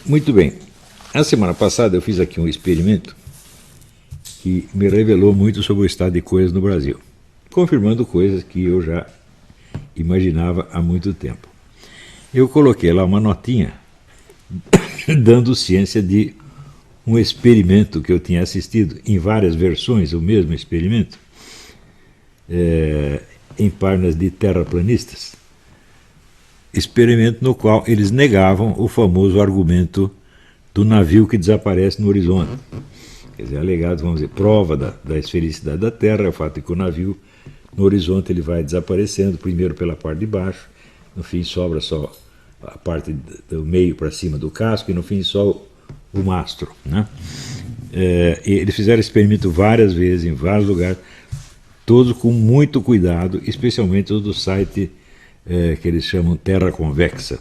Muito bem. A semana passada eu fiz aqui um experimento que me revelou muito sobre o estado de coisas no Brasil, confirmando coisas que eu já imaginava há muito tempo. Eu coloquei lá uma notinha dando ciência de um experimento que eu tinha assistido em várias versões, o mesmo experimento, em páginas de terraplanistas, experimento no qual eles negavam o famoso argumento do navio que desaparece no horizonte. Quer dizer, alegado, vamos dizer, prova da esfericidade da Terra é o fato de que o navio, no horizonte, ele vai desaparecendo, primeiro pela parte de baixo, no fim sobra só a parte do meio para cima do casco e no fim só o mastro, né? Eles fizeram experimento várias vezes, em vários lugares, todos com muito cuidado, especialmente os do site que eles chamam Terra Convexa,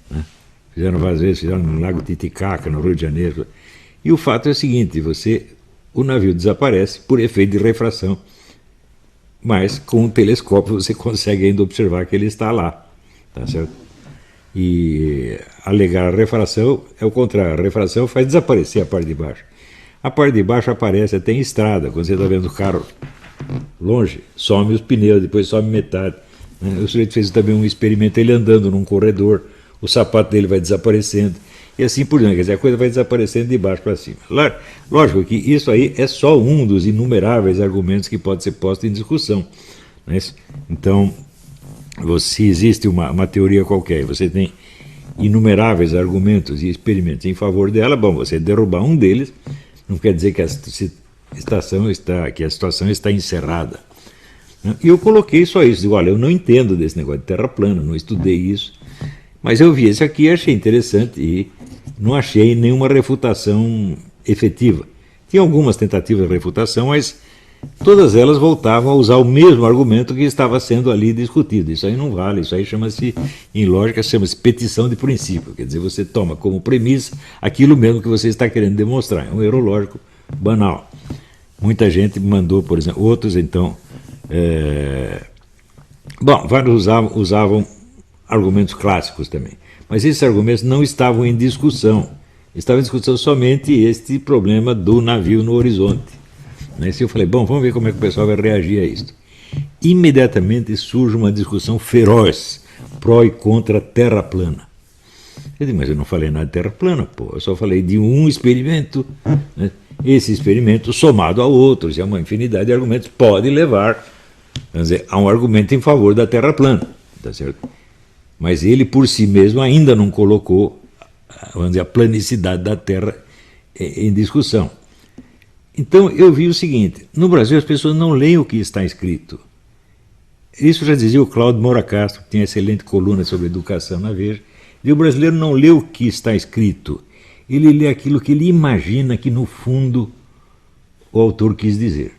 né? Fizeram várias vezes, fizeram no Lago Titicaca, no Rio de Janeiro. E o fato é o seguinte, o navio desaparece por efeito de refração, mas com um telescópio você consegue ainda observar que ele está lá, tá certo? E alegar a refração é o contrário, a refração faz desaparecer a parte de baixo. A parte de baixo aparece até em estrada, quando você está vendo o carro longe, some os pneus, depois some metade. Né? O sujeito fez também um experimento, ele andando num corredor, o sapato dele vai desaparecendo, e assim por diante, quer dizer, a coisa vai desaparecendo de baixo para cima. Lógico que isso aí é só um dos inumeráveis argumentos que pode ser posto em discussão. Né? Então, se existe uma teoria qualquer, você tem inumeráveis argumentos e experimentos em favor dela, bom, você derrubar um deles não quer dizer que a situação está encerrada. E eu coloquei só isso, digo, olha, eu não entendo desse negócio de terra plana, não estudei isso, mas eu vi esse aqui e achei interessante e não achei nenhuma refutação efetiva. Tinha algumas tentativas de refutação, mas todas elas voltavam a usar o mesmo argumento que estava sendo ali discutido. Isso aí não vale, isso aí chama-se, em lógica, chama-se petição de princípio. Quer dizer, você toma como premissa aquilo mesmo que você está querendo demonstrar. É um erro lógico banal. Muita gente mandou, por exemplo, outros então... Bom, vários usavam argumentos clássicos também. Mas esses argumentos não estavam em discussão. Estava em discussão somente este problema do navio no horizonte. Assim eu falei, bom, vamos ver como é que o pessoal vai reagir a isso. Imediatamente surge uma discussão feroz, pró e contra a terra plana. Eu disse, mas eu não falei nada de terra plana, pô. Eu só falei de um experimento. Né? Esse experimento, somado a outros, e a uma infinidade de argumentos, pode levar, vamos dizer, a um argumento em favor da terra plana. Tá certo? Mas ele, por si mesmo, ainda não colocou, vamos dizer, a planicidade da Terra em discussão. Então, eu vi o seguinte, no Brasil as pessoas não leem o que está escrito. Isso já dizia o Cláudio Moura Castro, que tinha excelente coluna sobre educação na Veja, e o brasileiro não lê o que está escrito, ele lê aquilo que ele imagina que, no fundo, o autor quis dizer.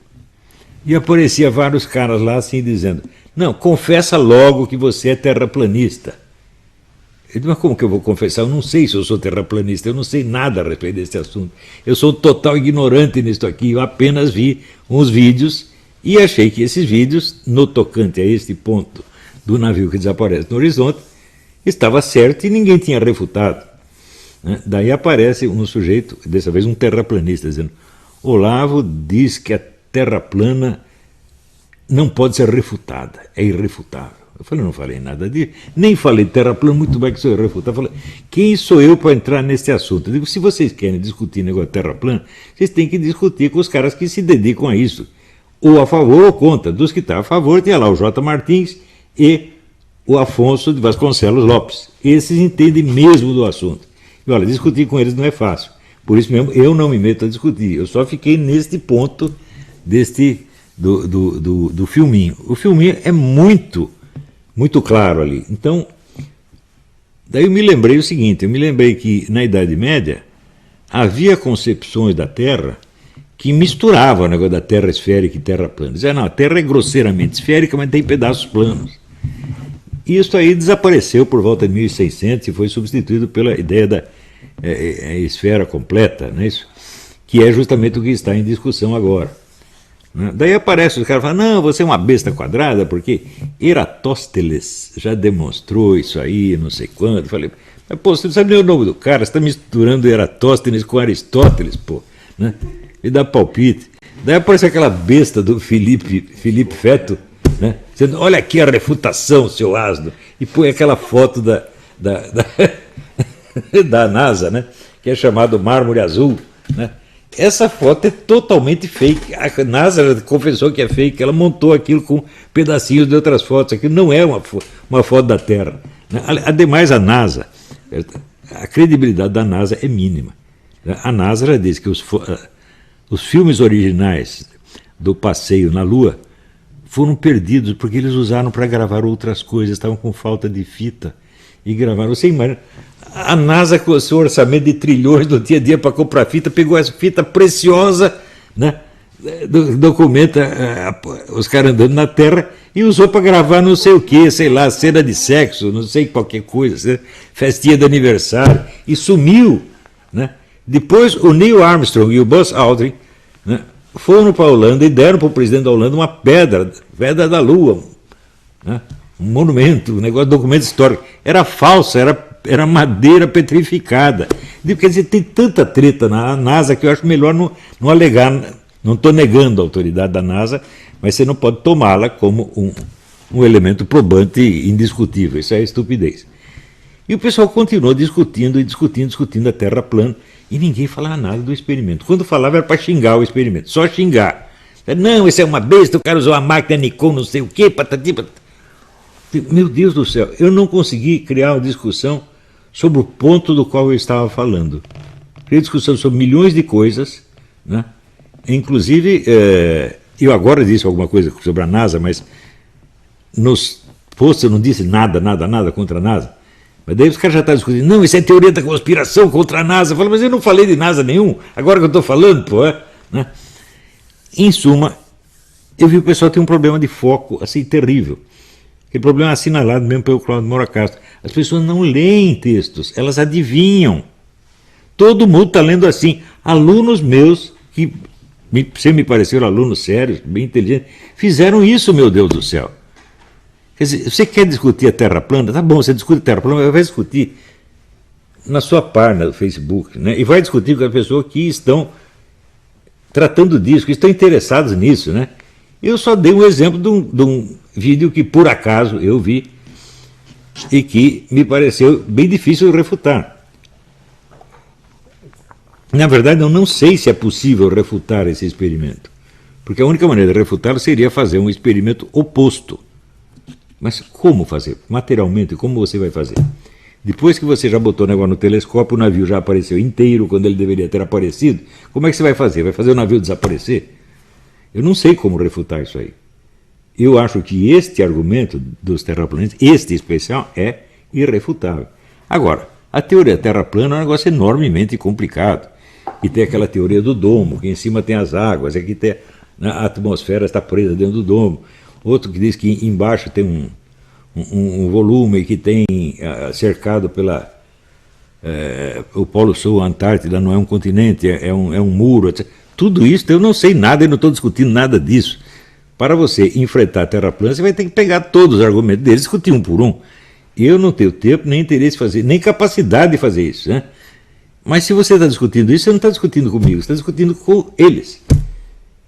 E aparecia vários caras lá assim dizendo, não, confessa logo que você é terraplanista. Eu disse, mas como que eu vou confessar? Eu não sei se eu sou terraplanista, eu não sei nada a respeito desse assunto. Eu sou total ignorante nisso aqui, eu apenas vi uns vídeos e achei que esses vídeos, no tocante a este ponto do navio que desaparece no horizonte, estava certo e ninguém tinha refutado. Né? Daí aparece um sujeito, dessa vez um terraplanista, dizendo, Olavo diz que a terra plana não pode ser refutada, é irrefutável. Eu falei, não falei nada disso, nem falei de terra plana, muito bem que sou irrefutável. Eu falei, quem sou eu para entrar nesse assunto? Eu digo, se vocês querem discutir negócio de terra plana, vocês têm que discutir com os caras que se dedicam a isso, ou a favor ou contra. Dos que estão a favor, tinha lá o J. Martins e o Afonso de Vasconcelos Lopes. Esses entendem mesmo do assunto. E olha, discutir com eles não é fácil. Por isso mesmo, eu não me meto a discutir. Eu só fiquei neste ponto do filminho. O filminho é muito claro ali. Então, daí eu me lembrei o seguinte, eu me lembrei que na Idade Média havia concepções da Terra que misturavam o negócio da Terra esférica e Terra plana. Dizia, não, a Terra é grosseiramente esférica, mas tem pedaços planos. E isso aí desapareceu por volta de 1600 e foi substituído pela ideia da esfera completa, não é isso? Que é justamente o que está em discussão agora. Daí aparece os caras e falam, não, você é uma besta quadrada, porque Eratóstenes já demonstrou isso aí, não sei quando. Eu falei, Mas, pô, você não sabe nem o nome do cara, você está misturando Eratóstenes com Aristóteles, pô. Né? E dá palpite. Daí aparece aquela besta do Felipe Feto, né? Dizendo, olha aqui a refutação, seu asno. E põe aquela foto da NASA, né? Que é chamado Mármore Azul. Né? Essa foto é totalmente fake. A NASA confessou que é fake, ela montou aquilo com pedacinhos de outras fotos. Aquilo não é uma foto da Terra. Né? Ademais, a NASA, a credibilidade da NASA é mínima. A NASA já disse que os filmes originais do passeio na Lua foram perdidos porque eles usaram para gravar outras coisas, estavam com falta de fita e gravaram. Você imagina, a NASA com o seu orçamento de trilhões do dia a dia para comprar fita, pegou essa fita preciosa, né, documenta os caras andando na Terra e usou para gravar não sei o que, sei lá, cena de sexo, não sei qualquer coisa, festinha de aniversário, e sumiu, né? Depois o Neil Armstrong e o Buzz Aldrin, né, foram para a Holanda e deram para o presidente da Holanda uma pedra da Lua, né, um monumento, um negócio de documento histórico. Era falsa, era madeira petrificada. Quer dizer, tem tanta treta na NASA que eu acho melhor não alegar. Não estou negando a autoridade da NASA, mas você não pode tomá-la como um elemento probante e indiscutível. Isso é estupidez. E o pessoal continuou discutindo a Terra plana. E ninguém falava nada do experimento. Quando falava era para xingar o experimento, só xingar. Não, isso é uma besta, o cara usou a máquina Nikon, não sei o quê, patati, patati. Meu Deus do céu, eu não consegui criar uma discussão sobre o ponto do qual eu estava falando. Criei discussão sobre milhões de coisas, né? Inclusive, eu agora disse alguma coisa sobre a NASA, mas nos posts eu não disse nada contra a NASA. Mas daí os caras já estão discutindo, não, isso é teoria da conspiração contra a NASA. Eu falo, mas eu não falei de NASA nenhum, agora que eu estou falando, pô. Né? Em suma, eu vi que o pessoal tem um problema de foco, assim, terrível. Aquele problema assinalado mesmo pelo Cláudio Moura Castro. As pessoas não leem textos, elas adivinham. Todo mundo está lendo assim. Alunos meus, que sempre me pareceram alunos sérios, bem inteligentes, fizeram isso, meu Deus do céu. Quer dizer, você quer discutir a Terra plana? Tá bom, você discute a Terra plana, mas vai discutir na sua página do Facebook, né? E vai discutir com as pessoas que estão tratando disso, que estão interessados nisso, né? Eu só dei um exemplo de um vídeo que por acaso eu vi e que me pareceu bem difícil de refutar. Na verdade, eu não sei se é possível refutar esse experimento, porque a única maneira de refutá-lo seria fazer um experimento oposto. Mas como fazer? Materialmente, como você vai fazer? Depois que você já botou o negócio no telescópio, o navio já apareceu inteiro quando ele deveria ter aparecido, como é que você vai fazer? Vai fazer o navio desaparecer? Eu não sei como refutar isso aí. Eu acho que este argumento dos terraplanistas, este especial, é irrefutável. Agora, a teoria da Terra plana é um negócio enormemente complicado. E tem aquela teoria do domo, que em cima tem as águas, aqui tem a atmosfera está presa dentro do domo. Outro que diz que embaixo tem um volume que tem cercado pela o Polo Sul, a Antártida não é um continente, é um muro, etc. Tudo isso eu não sei nada e não estou discutindo nada disso. Para você enfrentar a Terra plana, você vai ter que pegar todos os argumentos deles e discutir um por um. Eu não tenho tempo, nem interesse de fazer, nem capacidade de fazer isso. Né? Mas se você está discutindo isso, você não está discutindo comigo, você está discutindo com eles.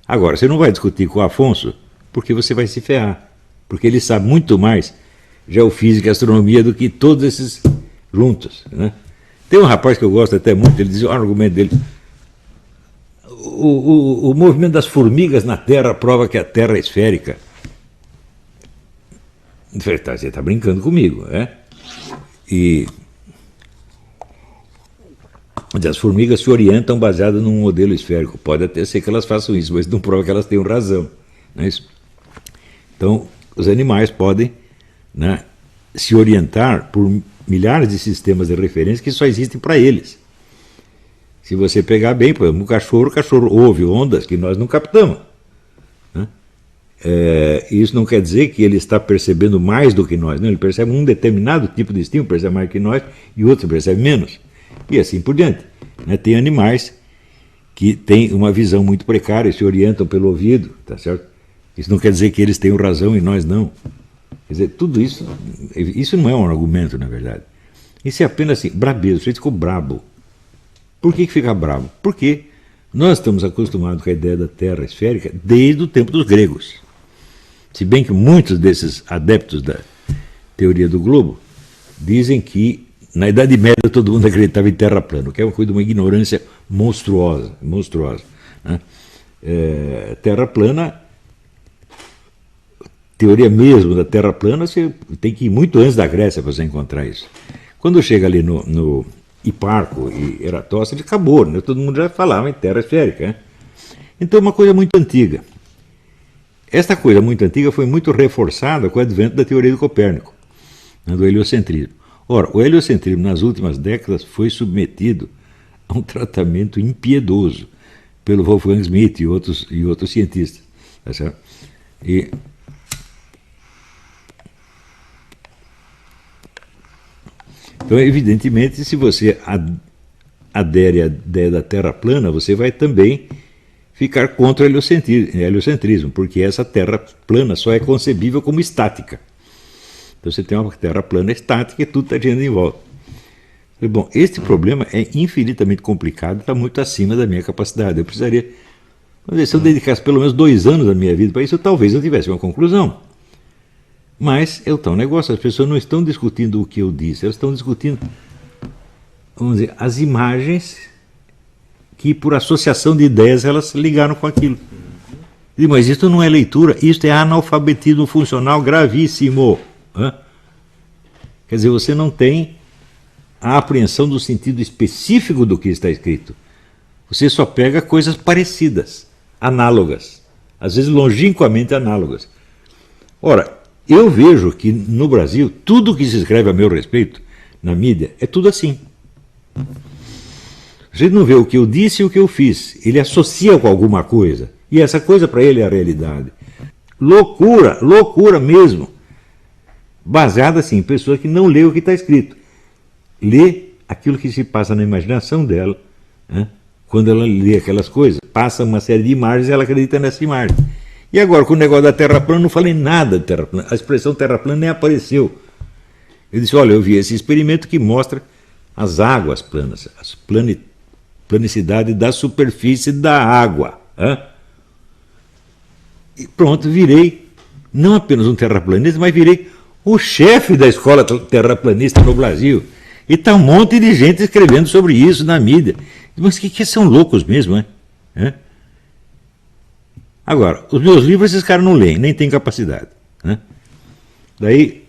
Agora, você não vai discutir com o Afonso, porque você vai se ferrar. Porque ele sabe muito mais geofísica e astronomia do que todos esses juntos. Né? Tem um rapaz que eu gosto até muito, ele diz o argumento dele. O movimento das formigas na Terra prova que a Terra é esférica. Você está brincando comigo, né? E as formigas se orientam baseadas num modelo esférico. Pode até ser que elas façam isso, mas não prova que elas tenham razão. Não é isso? Então, os animais podem, né, se orientar por milhares de sistemas de referência que só existem para eles. Se você pegar bem, por exemplo, o cachorro ouve ondas que nós não captamos. Né? Isso não quer dizer que ele está percebendo mais do que nós. Não, ele percebe um determinado tipo de estímulo, percebe mais que nós, e outro percebe menos. E assim por diante. Né? Tem animais que têm uma visão muito precária e se orientam pelo ouvido, tá certo? Isso não quer dizer que eles tenham razão e nós não. Quer dizer, tudo isso não é um argumento, na verdade. Isso é apenas assim, brabeza, você ficou brabo. Por que fica brabo? Porque nós estamos acostumados com a ideia da Terra esférica desde o tempo dos gregos. Se bem que muitos desses adeptos da teoria do globo dizem que na Idade Média todo mundo acreditava em terra plana, que é uma coisa de uma ignorância monstruosa. Né? Terra plana, teoria mesmo da terra plana, você tem que ir muito antes da Grécia para você encontrar isso. Quando chega ali no Hiparco e Eratóstenes, acabou, né? Todo mundo já falava em terra esférica. Né? Então é uma coisa muito antiga. Esta coisa muito antiga foi muito reforçada com o advento da teoria de Copérnico, né, do heliocentrismo. Ora, o heliocentrismo nas últimas décadas foi submetido a um tratamento impiedoso pelo Wolfgang Schmidt e outros cientistas. Tá certo? Então, evidentemente, se você adere à ideia da Terra plana, você vai também ficar contra o heliocentrismo, porque essa Terra plana só é concebível como estática. Então você tem uma Terra plana estática e tudo está girando em volta. Bom, este problema é infinitamente complicado e está muito acima da minha capacidade. Eu precisaria, se eu dedicasse pelo menos 2 anos da minha vida para isso, talvez eu tivesse uma conclusão. Mas é o tal negócio, as pessoas não estão discutindo o que eu disse, elas estão discutindo, vamos dizer, as imagens que por associação de ideias elas ligaram com aquilo. Mas isto não é leitura, isto é analfabetismo funcional gravíssimo. Quer dizer, você não tem a apreensão do sentido específico do que está escrito. Você só pega coisas parecidas, análogas, às vezes longínquamente análogas. Ora, eu vejo que no Brasil, tudo que se escreve a meu respeito, na mídia, é tudo assim. A gente não vê o que eu disse e o que eu fiz. Ele associa com alguma coisa. E essa coisa para ele é a realidade. Loucura, loucura mesmo. Baseada assim, em pessoas que não lê o que está escrito. Lê aquilo que se passa na imaginação dela, né? Quando ela lê aquelas coisas. Passa uma série de imagens e ela acredita nessa imagem. E agora, com o negócio da Terra plana, não falei nada de Terra plana. A expressão Terra plana nem apareceu. Eu disse, olha, eu vi esse experimento que mostra as águas planas, as planicidade da superfície da água. E pronto, virei não apenas um terraplanista, mas virei o chefe da escola terraplanista no Brasil. E está um monte de gente escrevendo sobre isso na mídia. Mas que são loucos mesmo, né? Agora, os meus livros esses caras não leem, nem têm capacidade. Né? Daí,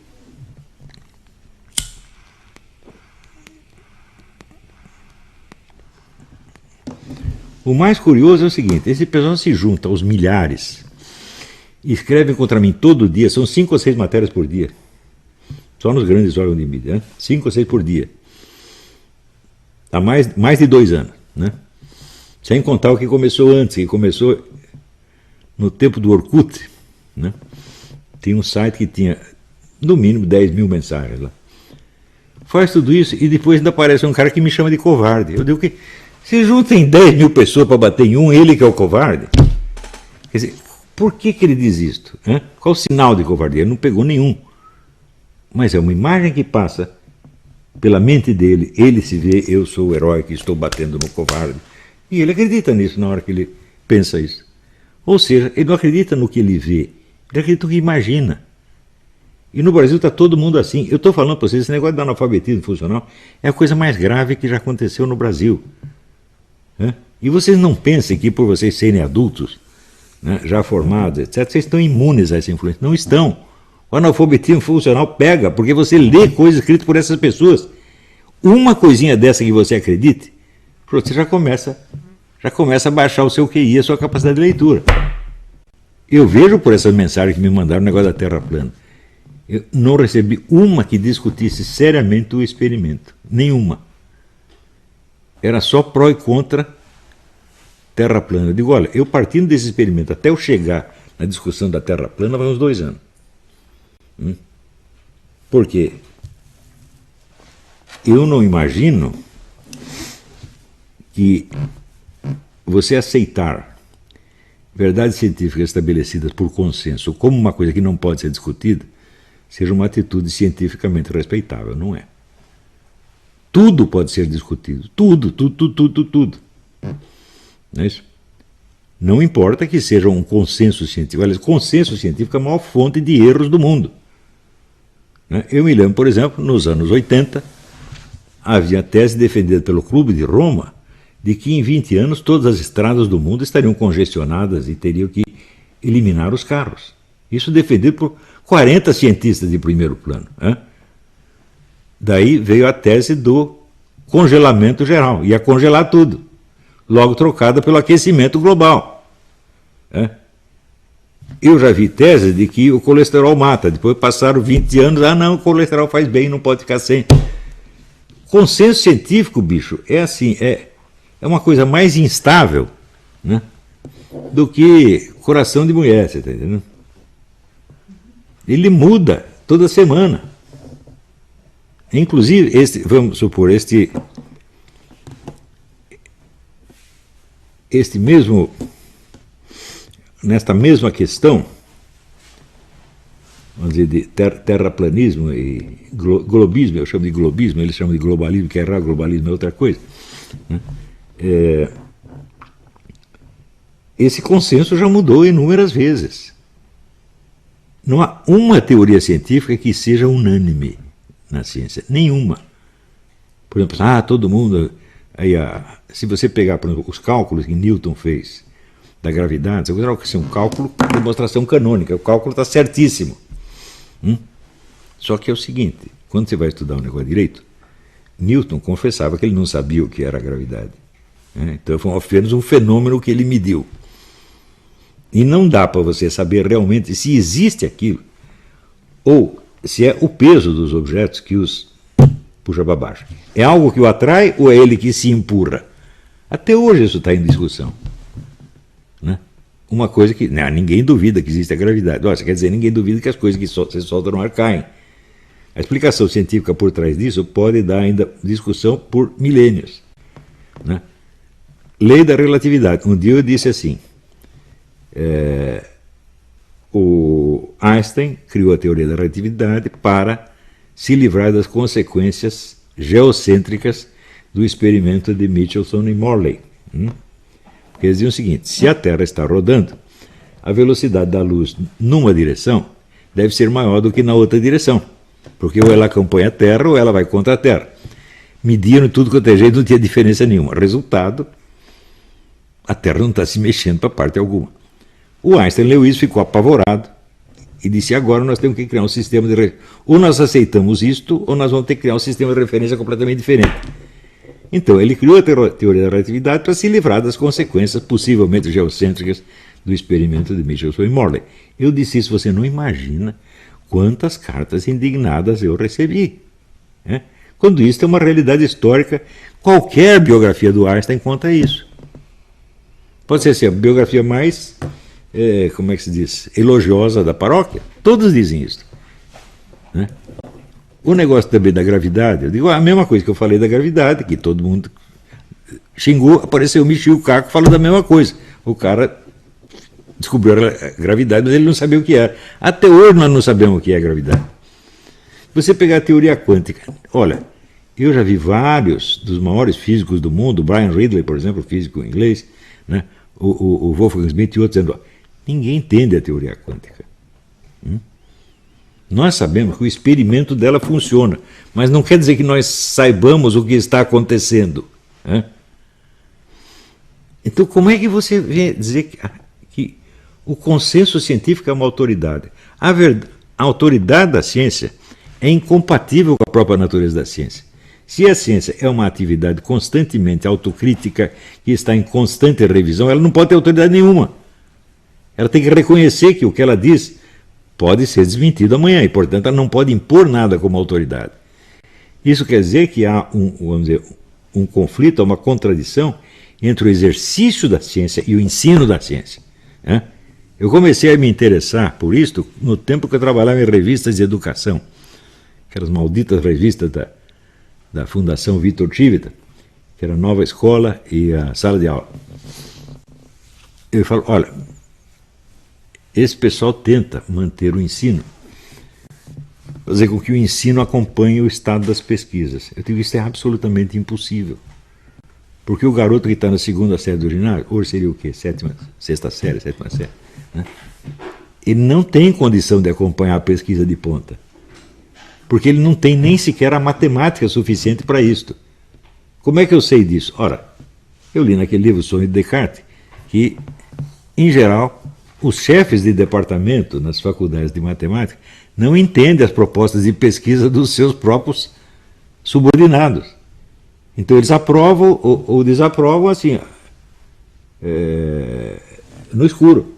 o mais curioso é o seguinte, esse pessoal se junta aos milhares, escrevem contra mim todo dia, são 5 ou 6 matérias por dia, só nos grandes órgãos de mídia, né? 5 ou 6 por dia, há mais de 2 anos, né? Sem contar o que começou antes, que começou no tempo do Orkut, né? Tinha um site que tinha no mínimo 10 mil mensagens lá. Faz tudo isso e depois ainda aparece um cara que me chama de covarde. Eu digo que se juntem 10 mil pessoas para bater em um, ele que é o covarde. Quer dizer, por que ele diz isto? Qual o sinal de covardia? Ele não pegou nenhum. Mas é uma imagem que passa pela mente dele, ele se vê, eu sou o herói que estou batendo no covarde. E ele acredita nisso na hora que ele pensa isso. Ou seja, ele não acredita no que ele vê, ele acredita no que imagina. E no Brasil está todo mundo assim. Eu estou falando para vocês, esse negócio de analfabetismo funcional é a coisa mais grave que já aconteceu no Brasil. E vocês não pensem que por vocês serem adultos, né, já formados, etc., vocês estão imunes a essa influência. Não estão. O analfabetismo funcional pega, porque você lê coisas escritas por essas pessoas. Uma coisinha dessa que você acredite, você já começa a baixar o seu QI, a sua capacidade de leitura. Eu vejo por essas mensagens que me mandaram o negócio da Terra plana. Eu não recebi uma que discutisse seriamente o experimento. Nenhuma. Era só pró e contra Terra plana. Eu digo, olha, eu partindo desse experimento até eu chegar na discussão da Terra plana vai uns 2 anos. Por quê? Eu não imagino que você aceitar verdades científicas estabelecidas por consenso como uma coisa que não pode ser discutida seja uma atitude cientificamente respeitável, não é? Tudo pode ser discutido. Tudo, tudo, tudo, tudo, tudo. Não é isso? Não importa que seja um consenso científico. Aliás, consenso científico é a maior fonte de erros do mundo. Eu me lembro, por exemplo, nos anos 80, havia a tese defendida pelo Clube de Roma de que em 20 anos todas as estradas do mundo estariam congestionadas e teriam que eliminar os carros. Isso defendido por 40 cientistas de primeiro plano. Daí veio a tese do congelamento geral, ia congelar tudo, logo trocada pelo aquecimento global. Eu já vi tese de que o colesterol mata, depois passaram 20 anos, não, o colesterol faz bem, não pode ficar sem. Consenso científico, bicho, é assim, é uma coisa mais instável, né, do que coração de mulher, você está entendendo? Ele muda toda semana. Inclusive, vamos supor, nesta mesma questão, vamos dizer, de terraplanismo e globismo, eu chamo de globismo, eles chamam de globalismo, que é errar, globalismo é outra coisa, né? Esse consenso já mudou inúmeras vezes. Não há uma teoria científica que seja unânime na ciência, nenhuma. Por exemplo, todo mundo... se você pegar, por exemplo, os cálculos que Newton fez da gravidade, você considera que é um cálculo de demonstração canônica, o cálculo está certíssimo. Só que é o seguinte, quando você vai estudar um negócio direito, Newton confessava que ele não sabia o que era a gravidade. Então foi apenas um fenômeno que ele mediu. E não dá para você saber realmente se existe aquilo, ou se é o peso dos objetos que os puxa para baixo. É algo que o atrai ou é ele que se empurra? Até hoje isso está em discussão. Né? Uma coisa que ninguém duvida que existe a gravidade. Nossa, quer dizer, ninguém duvida que as coisas que você solta no ar caem. A explicação científica por trás disso pode dar ainda discussão por milênios. Né? Lei da relatividade. Um dia eu disse assim, o Einstein criou a teoria da relatividade para se livrar das consequências geocêntricas do experimento de Michelson e Morley. Porque eles diziam o seguinte, se a Terra está rodando, a velocidade da luz numa direção deve ser maior do que na outra direção, porque ou ela acompanha a Terra ou ela vai contra a Terra. Mediram tudo quanto é jeito, não tinha diferença nenhuma. Resultado, a Terra não está se mexendo para parte alguma. O Einstein leu isso, ficou apavorado e disse, agora nós temos que criar um sistema de referência. Ou nós aceitamos isto, ou nós vamos ter que criar um sistema de referência completamente diferente. Então, ele criou a teoria da relatividade para se livrar das consequências possivelmente geocêntricas do experimento de Michelson e Morley. Eu disse isso, você não imagina quantas cartas indignadas eu recebi. Quando isso é uma realidade histórica, qualquer biografia do Einstein conta isso. Pode ser assim, a biografia mais... como é que se diz? Elogiosa da paróquia. Todos dizem isso. O negócio também da gravidade, eu digo a mesma coisa que eu falei da gravidade, que todo mundo xingou, apareceu o Michio Kaku falando da mesma coisa. O cara descobriu a gravidade, mas ele não sabia o que era. Até hoje nós não sabemos o que é a gravidade. Você pegar a teoria quântica, olha, eu já vi vários dos maiores físicos do mundo, Brian Ridley, por exemplo, físico inglês, né? o Wolfgang Schmidt e outros, dizendo, ninguém entende a teoria quântica. Nós sabemos que o experimento dela funciona, mas não quer dizer que nós saibamos o que está acontecendo. Então, como é que você vem dizer que o consenso científico é uma autoridade? A autoridade da ciência é incompatível com a própria natureza da ciência. Se a ciência é uma atividade constantemente autocrítica, que está em constante revisão, ela não pode ter autoridade nenhuma. Ela tem que reconhecer que o que ela diz pode ser desmentido amanhã, e, portanto, ela não pode impor nada como autoridade. Isso quer dizer que há um conflito, uma contradição entre o exercício da ciência e o ensino da ciência. Eu comecei a me interessar por isto no tempo que eu trabalhava em revistas de educação, aquelas malditas revistas da Fundação Vitor Chivita, que era a Nova Escola e a Sala de Aula. Eu falo, olha, esse pessoal tenta manter o ensino fazer com que o ensino acompanhe o estado das pesquisas. Eu digo que isso é absolutamente impossível. Porque o garoto que está na segunda série do ginásio, hoje seria o quê? Sexta série, sétima série, né? Ele não tem condição de acompanhar a pesquisa de ponta. Porque ele não tem nem sequer a matemática suficiente para isto. Como é que eu sei disso? Ora, eu li naquele livro, O Sonho de Descartes, que, em geral, os chefes de departamento nas faculdades de matemática não entendem as propostas de pesquisa dos seus próprios subordinados. Então eles aprovam ou desaprovam assim, no escuro.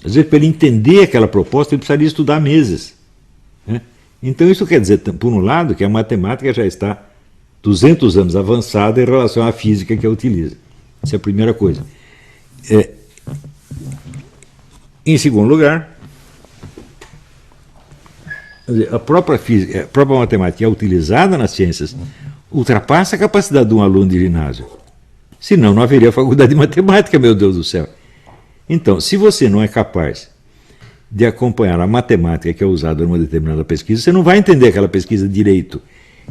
Às vezes, para ele entender aquela proposta, ele precisaria estudar meses, né? Então isso quer dizer, por um lado, que a matemática já está 200 anos avançada em relação à física que a utiliza. Essa é a primeira coisa. Em segundo lugar, a própria física, a própria matemática que é utilizada nas ciências ultrapassa a capacidade de um aluno de ginásio. Senão não haveria faculdade de matemática, meu Deus do céu. Então, se você não é capaz de acompanhar a matemática que é usada numa determinada pesquisa, você não vai entender aquela pesquisa direito.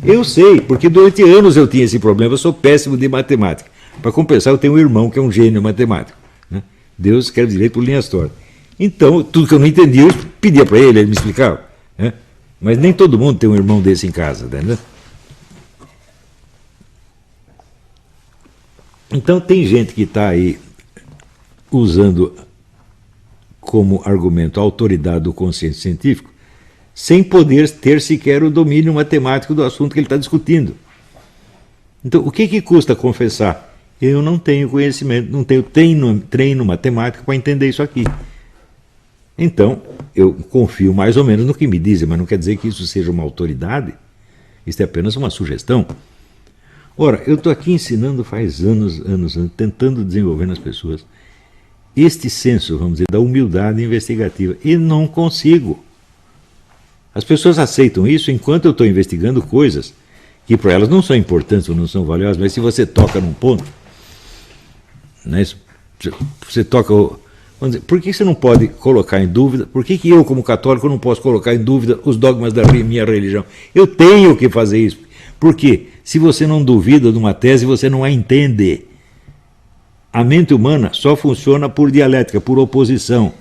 Eu sei, porque durante anos eu tinha esse problema, eu sou péssimo de matemática. Para compensar, eu tenho um irmão que é um gênio matemático, né? Deus escreve direito por linhas tortas. Então, tudo que eu não entendia, eu pedia para ele me explicava, né? Mas nem todo mundo tem um irmão desse em casa, né? Então, tem gente que está aí usando como argumento a autoridade do consenso científico, sem poder ter sequer o domínio matemático do assunto que ele está discutindo. Então, o que custa confessar? Eu não tenho conhecimento, não tenho treino matemático para entender isso aqui. Então, eu confio mais ou menos no que me dizem, mas não quer dizer que isso seja uma autoridade. Isso é apenas uma sugestão. Ora, eu estou aqui ensinando faz anos, tentando desenvolver nas pessoas este senso, vamos dizer, da humildade investigativa. E não consigo. As pessoas aceitam isso enquanto eu estou investigando coisas que para elas não são importantes ou não são valiosas, mas se você toca num ponto, né, você toca... Vamos dizer, por que você não pode colocar em dúvida? Por que eu, como católico, não posso colocar em dúvida os dogmas da minha religião? Eu tenho que fazer isso. Por quê? Se você não duvida de uma tese, você não a entende. A mente humana só funciona por dialética, por oposição,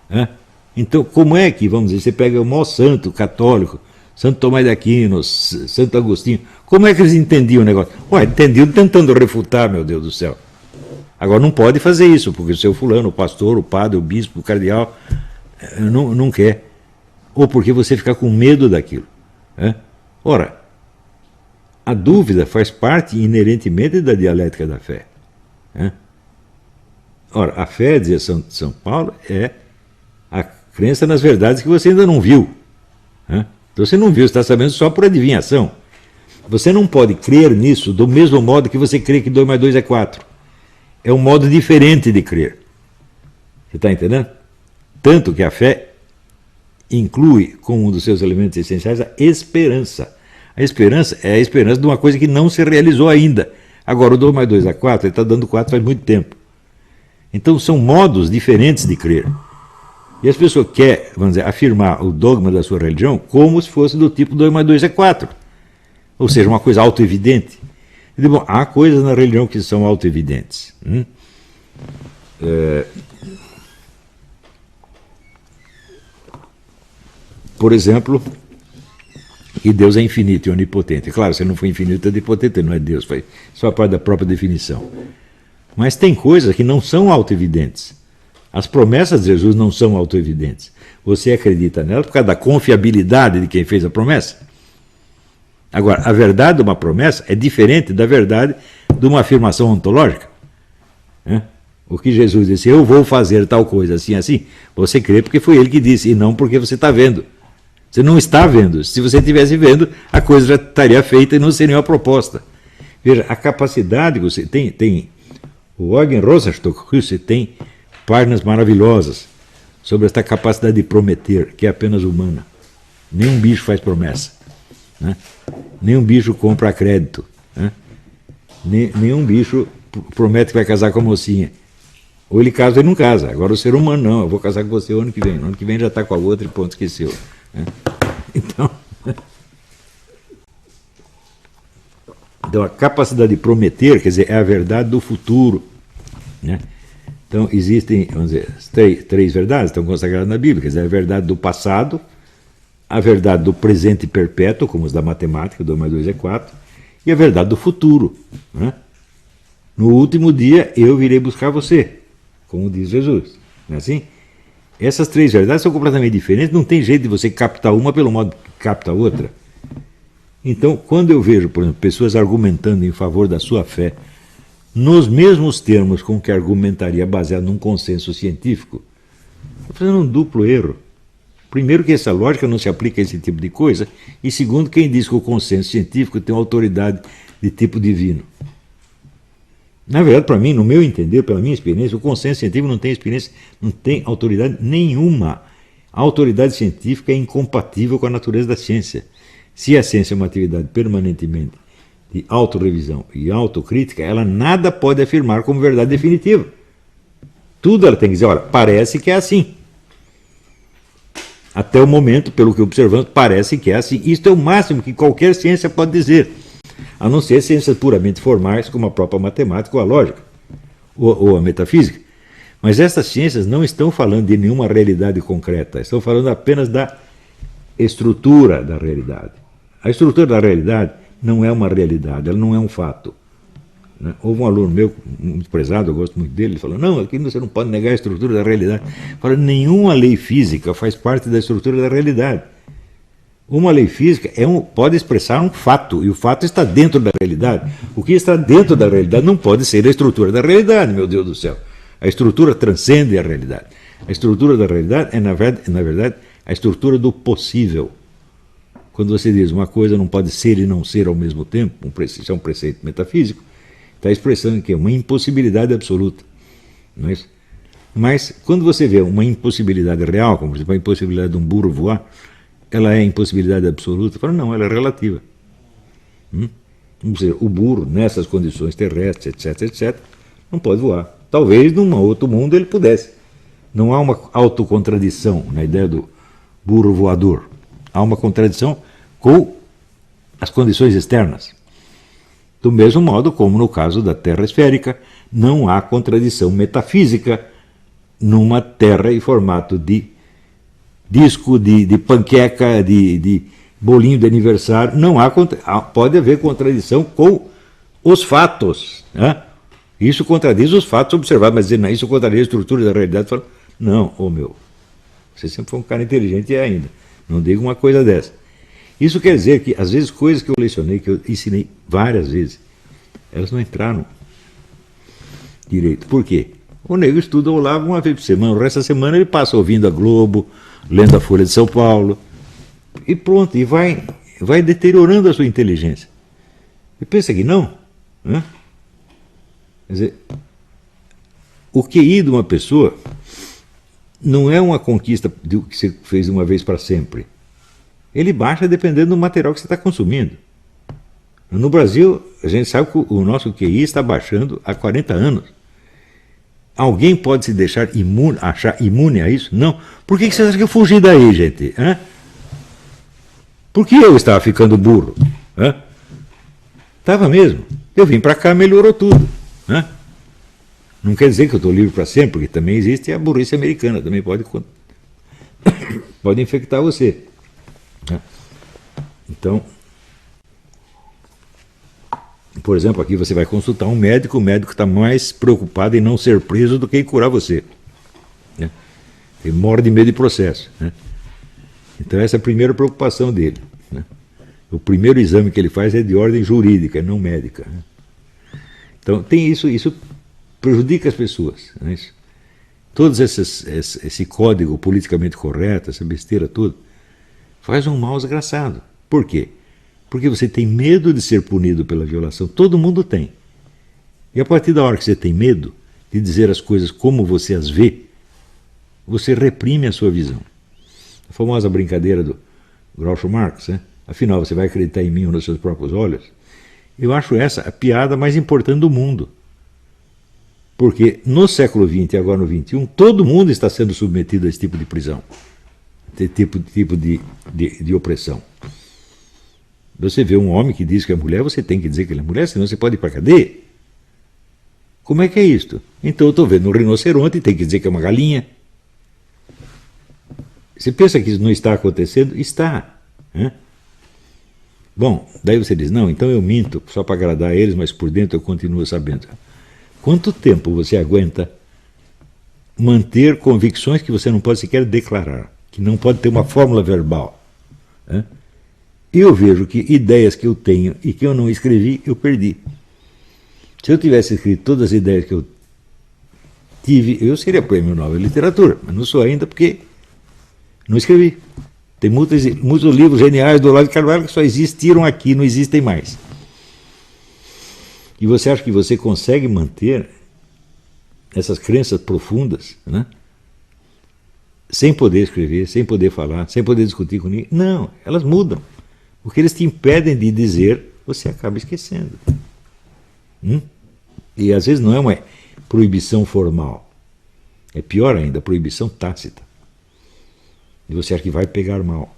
né? Então, como é que, vamos dizer, você pega o maior santo católico, Santo Tomás de Aquino, Santo Agostinho, como é que eles entendiam o negócio? Ué, entendiam tentando refutar, meu Deus do céu. Agora, não pode fazer isso, porque o seu fulano, o pastor, o padre, o bispo, o cardeal, não quer. Ou porque você fica com medo daquilo, né? Ora, a dúvida faz parte inerentemente da dialética da fé, né? Ora, a fé, dizia São Paulo, é a crença nas verdades que você ainda não viu, né? Então você não viu, você está sabendo só por adivinhação. Você não pode crer nisso do mesmo modo que você crê que 2 mais 2 é 4. É um modo diferente de crer. Você está entendendo? Tanto que a fé inclui como um dos seus elementos essenciais a esperança. A esperança é a esperança de uma coisa que não se realizou ainda. Agora, o 2 mais 2 é 4, ele está dando 4 faz muito tempo. Então, são modos diferentes de crer. E as pessoas querem, vamos dizer, afirmar o dogma da sua religião como se fosse do tipo 2 mais 2 é 4. Ou seja, uma coisa autoevidente. Bom, há coisas na religião que são autoevidentes. Por exemplo, que Deus é infinito e onipotente. Claro, se ele não for infinito e onipotente, ele não é Deus, foi só parte da própria definição. Mas tem coisas que não são autoevidentes. As promessas de Jesus não são autoevidentes. Você acredita nelas por causa da confiabilidade de quem fez a promessa. Agora, a verdade de uma promessa é diferente da verdade de uma afirmação ontológica, né? O que Jesus disse, eu vou fazer tal coisa assim, assim, você crê porque foi ele que disse, e não porque você está vendo. Você não está vendo. Se você estivesse vendo, a coisa já estaria feita e não seria uma proposta. Veja, a capacidade que você tem o Eugen Rosenstock, você tem páginas maravilhosas sobre esta capacidade de prometer, que é apenas humana. Nenhum bicho faz promessa, né? Nenhum bicho compra a crédito, né? Nenhum bicho promete que vai casar com a mocinha. Ou ele casa ou ele não casa. Agora o ser humano não, eu vou casar com você o ano que vem. No ano que vem já está com a outra e ponto, esqueceu, né? Então, Então, a capacidade de prometer, quer dizer, é a verdade do futuro, né? Então, existem, vamos dizer, três verdades estão consagradas na Bíblia, quer dizer, a verdade do passado, a verdade do presente perpétuo, como os da matemática, 2 mais 2 é 4, e a verdade do futuro, né? No último dia eu virei buscar você, como diz Jesus, não é assim? Essas três verdades são completamente diferentes, não tem jeito de você captar uma pelo modo que capta a outra. Então, quando eu vejo, por exemplo, pessoas argumentando em favor da sua fé, nos mesmos termos com que argumentaria baseado num consenso científico, estou fazendo um duplo erro. Primeiro, que essa lógica não se aplica a esse tipo de coisa, e segundo, quem diz que o consenso científico tem uma autoridade de tipo divino. Na verdade, para mim, no meu entender, pela minha experiência, o consenso científico não tem experiência, não tem autoridade nenhuma. A autoridade científica é incompatível com a natureza da ciência. Se a ciência é uma atividade permanentemente de autorrevisão e autocrítica, ela nada pode afirmar como verdade definitiva. Tudo ela tem que dizer, olha, parece que é assim. Até o momento, pelo que observamos, parece que é assim. Isto é o máximo que qualquer ciência pode dizer, a não ser ciências puramente formais, como a própria matemática ou a lógica, ou a metafísica. Mas essas ciências não estão falando de nenhuma realidade concreta, estão falando apenas da estrutura da realidade. A estrutura da realidade não é uma realidade, ela não é um fato. Houve um aluno meu, muito prezado, eu gosto muito dele, ele falou, não, aqui você não pode negar a estrutura da realidade. Fala, nenhuma lei física faz parte da estrutura da realidade. Uma lei física pode expressar um fato, e o fato está dentro da realidade. O que está dentro da realidade não pode ser a estrutura da realidade, meu Deus do céu. A estrutura transcende a realidade. A estrutura da realidade é, na verdade, a estrutura do possível. Quando você diz uma coisa não pode ser e não ser ao mesmo tempo, isso é um preceito metafísico, está expressando que é uma impossibilidade absoluta. Não é isso? Mas quando você vê uma impossibilidade real, como por exemplo a impossibilidade de um burro voar, ela é impossibilidade absoluta? Fala, não, ela é relativa. Vamos dizer, o burro, nessas condições terrestres, etc., não pode voar. Talvez num outro mundo ele pudesse. Não há uma autocontradição na ideia do burro voador. Há uma contradição com as condições externas. Do mesmo modo como no caso da Terra esférica, não há contradição metafísica numa Terra em formato de disco, de panqueca, de bolinho de aniversário. Não há, pode haver contradição com os fatos. Né? Isso contradiz os fatos observados, mas dizer, não, isso contradiz a estrutura da realidade. Fala, não, meu, você sempre foi um cara inteligente e ainda. Não diga uma coisa dessa. Isso quer dizer que, às vezes, coisas que eu lecionei, que eu ensinei várias vezes, elas não entraram direito. Por quê? O nego estuda o Olavo uma vez por semana, o resto da semana ele passa ouvindo a Globo, lendo a Folha de São Paulo, e pronto, e vai deteriorando a sua inteligência. E pensa que não, né? Quer dizer, o QI de uma pessoa não é uma conquista que você fez uma vez para sempre. Ele baixa dependendo do material que você está consumindo. No Brasil, a gente sabe que o nosso QI está baixando há 40 anos. Alguém pode se deixar achar imune a isso? Não. Por que você acha que eu fugi daí, gente? Hã? Por que eu estava ficando burro? Estava mesmo. Eu vim para cá, melhorou tudo. Hã? Não quer dizer que eu estou livre para sempre, porque também existe a burrice americana, também pode infectar você. Então, por exemplo, aqui você vai consultar um médico, o médico está mais preocupado em não ser preso do que em curar você. Né? Ele morre de medo de processo. Né? Então essa é a primeira preocupação dele. Né? O primeiro exame que ele faz é de ordem jurídica, não médica. Né? Então tem isso prejudica as pessoas. Não é isso? Todos esse código politicamente correto, essa besteira toda, faz um mal desgraçado. Por quê? Porque você tem medo de ser punido pela violação. Todo mundo tem. E a partir da hora que você tem medo de dizer as coisas como você as vê, você reprime a sua visão. A famosa brincadeira do Groucho Marx, né? Afinal, você vai acreditar em mim ou nos seus próprios olhos? Eu acho essa a piada mais importante do mundo. Porque no século XX e agora no XXI, todo mundo está sendo submetido a esse tipo de prisão, esse tipo de opressão. Você vê um homem que diz que é mulher, você tem que dizer que ele é mulher, senão você pode ir para a cadeia. Como é que é isto? Então eu estou vendo um rinoceronte e tem que dizer que é uma galinha. Você pensa que isso não está acontecendo? Está. Né? Bom, daí você diz, não, então eu minto só para agradar eles, mas por dentro eu continuo sabendo. Quanto tempo você aguenta manter convicções que você não pode sequer declarar, que não pode ter uma fórmula verbal? Né? Eu vejo que ideias que eu tenho e que eu não escrevi, eu perdi. Se eu tivesse escrito todas as ideias que eu tive, eu seria prêmio Nobel de Literatura, mas não sou ainda porque não escrevi. Tem muitos livros geniais do Olavo de Carvalho que só existiram aqui, não existem mais. E você acha que você consegue manter essas crenças profundas, né? Sem poder escrever, sem poder falar, sem poder discutir com ninguém? Não, elas mudam. O que eles te impedem de dizer, você acaba esquecendo. E às vezes não é uma proibição formal. É pior ainda, proibição tácita. E você acha que vai pegar mal.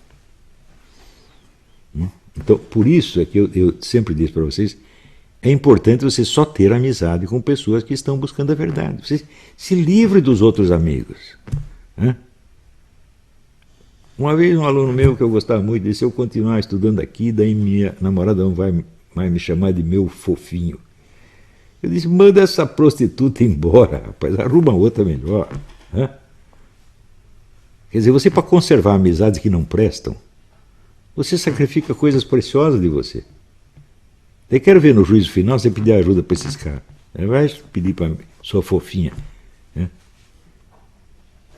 Então, por isso é que eu sempre disse para vocês, é importante você só ter amizade com pessoas que estão buscando a verdade. Você se livre dos outros amigos. Uma vez um aluno meu que eu gostava muito disse, se eu continuar estudando aqui, daí minha namorada não vai mais me chamar de meu fofinho. Eu disse, manda essa prostituta embora, rapaz, arruma outra melhor. Quer dizer, você para conservar amizades que não prestam, você sacrifica coisas preciosas de você. Eu quero ver no juízo final você pedir ajuda para esses caras. Vai pedir para sua fofinha.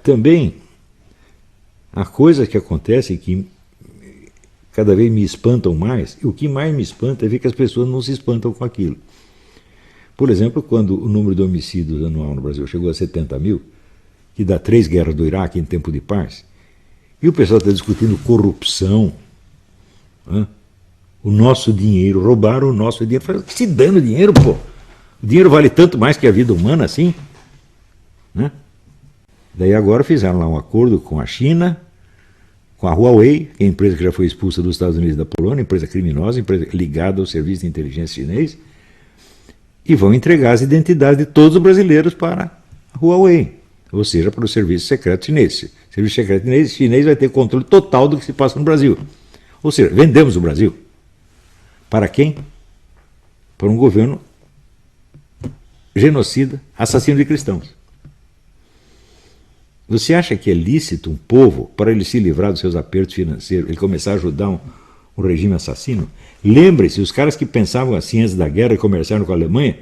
Também, a coisa que acontece que cada vez me espantam mais, e o que mais me espanta é ver que as pessoas não se espantam com aquilo. Por exemplo, quando o número de homicídios anual no Brasil chegou a 70 mil, que dá 3 guerras do Iraque em tempo de paz, e o pessoal está discutindo corrupção, o nosso dinheiro, roubaram o nosso dinheiro. Falei, se dando dinheiro, pô. O dinheiro vale tanto mais que a vida humana assim? Daí agora fizeram lá um acordo com a China, com a Huawei, que é a empresa que já foi expulsa dos Estados Unidos e da Polônia, empresa criminosa, empresa ligada ao serviço de inteligência chinês, e vão entregar as identidades de todos os brasileiros para a Huawei, ou seja, para o serviço secreto chinês. O serviço secreto chinês vai ter controle total do que se passa no Brasil. Ou seja, vendemos o Brasil. Para quem? Para um governo genocida, assassino de cristãos. Você acha que é lícito um povo, para ele se livrar dos seus apertos financeiros, ele começar a ajudar um regime assassino? Lembre-se, os caras que pensavam assim antes da guerra e comerciaram com a Alemanha,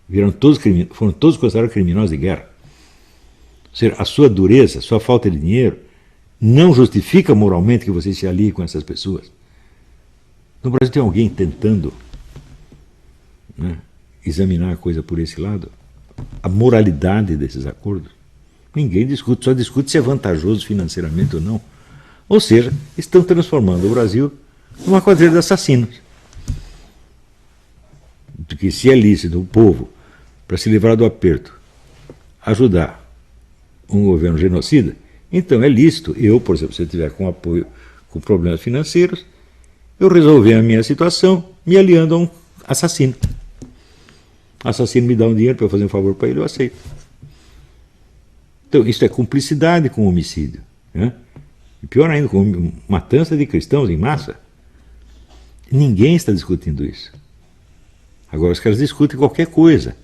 foram todos considerados criminosos de guerra. Ou seja, a sua dureza, a sua falta de dinheiro, não justifica moralmente que você se alie com essas pessoas. No Brasil tem alguém tentando examinar a coisa por esse lado? A moralidade desses acordos? Ninguém discute, só discute se é vantajoso financeiramente ou não. Ou seja, estão transformando o Brasil numa quadrilha de assassinos. Porque se é lícito o povo, para se livrar do aperto, ajudar um governo genocida, então é lícito eu, por exemplo, se eu tiver com apoio, com problemas financeiros, eu resolver a minha situação me aliando a um assassino. O assassino me dá um dinheiro para eu fazer um favor para ele, eu aceito. Então, isso é cumplicidade com o homicídio. E pior ainda, com matança de cristãos em massa. Ninguém está discutindo isso. Agora os caras discutem qualquer coisa.